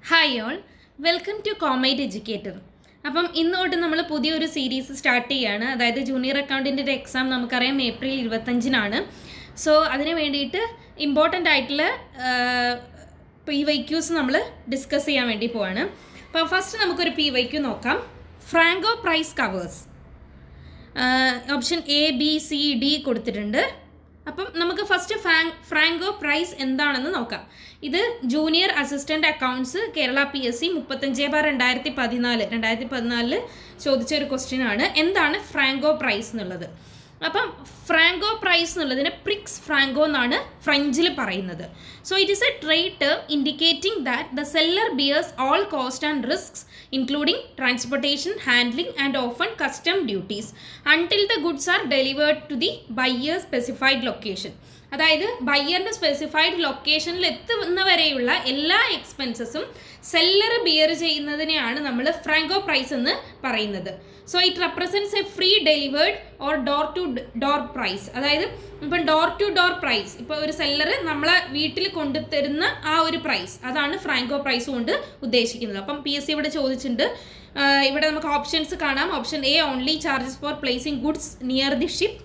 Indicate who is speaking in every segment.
Speaker 1: Hi all, welcome to Comite educator. അപ്പം ഇന്ന് തൊട്ട് നമ്മൾ പുതിയൊരു സീരീസ് സ്റ്റാർട്ട് ചെയ്യുകയാണ്. അതായത് ജൂനിയർ അക്കൗണ്ടൻറ്റിൻ്റെ ഒരു എക്സാം നമുക്കറിയാം ഏപ്രിൽ 25-നാണ്. സോ അതിന് വേണ്ടിയിട്ട് ഇമ്പോർട്ടൻ്റ് ആയിട്ടുള്ള PYQs നമ്മൾ ഡിസ്കസ് ചെയ്യാൻ വേണ്ടി പോവാണ്. അപ്പോൾ ഫസ്റ്റ് നമുക്കൊരു PYQ നോക്കാം. Franco price covers option ABCD കൊടുത്തിട്ടുണ്ട്. അപ്പം നമുക്ക് ഫസ്റ്റ് ഫ്രാങ്കോ പ്രൈസ് എന്താണെന്ന് നോക്കാം. ഇത് junior assistant accounts Kerala PSC 35/2014 ചോദിച്ച ഒരു ക്വസ്റ്റ്യൻ ആണ്. എന്താണ് ഫ്രാങ്കോ പ്രൈസ് എന്നുള്ളത്? അപ്പം ഫ്രാങ്കോ പ്രൈസ് എന്നുള്ളതിന് പ്രിക്സ് ഫ്രാങ്കോ എന്നാണ് ഫ്രഞ്ചിൽ പറയുന്നത്. So it is A trade term indicating that the seller bears all cost and risks including transportation, handling and often custom duties until the goods are delivered to the buyer's specified location. അതായത് ബയ്യറിൻ്റെ specified ലൊക്കേഷനിൽ എത്തുന്നവരെയുള്ള എല്ലാ എക്സ്പെൻസസും seller beer ചെയ്യുന്നതിനെയാണ് നമ്മൾ Franco price എന്ന് പറയുന്നത്. So it represents a free delivered or door to door price. അതായത് ഇപ്പം door to door price, ഇപ്പോൾ ഒരു സെല്ലർ നമ്മളെ വീട്ടിൽ കൊണ്ടുതരുന്ന ആ ഒരു പ്രൈസ്, അതാണ് ഫ്രാങ്കോ പ്രൈസ് കൊണ്ട് ഉദ്ദേശിക്കുന്നത്. അപ്പം PSC ഇവിടെ ചോദിച്ചിട്ടുണ്ട്. ഇവിടെ നമുക്ക് ഓപ്ഷൻസ് കാണാം. Option A, only charges four placing goods near the ship.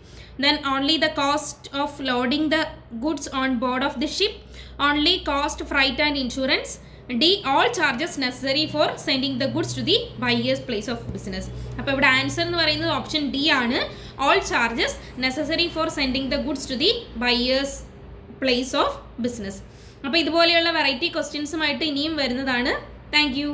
Speaker 1: Then only the cost of loading the goods on board of the ship. Only cost, freight and insurance. D, all charges necessary for sending the goods to the buyer's place of business. അപ്പോൾ ഇവിടെ answer എന്ന് പറയുന്നത് option D ആണ്. All charges necessary for sending the goods to the buyer's place of business. അപ്പോൾ ഇതുപോലെയുള്ള variety ക്വസ്റ്റ്യൻസുമായിട്ട് ഇനിയും വരുന്നതാണ്. Thank you.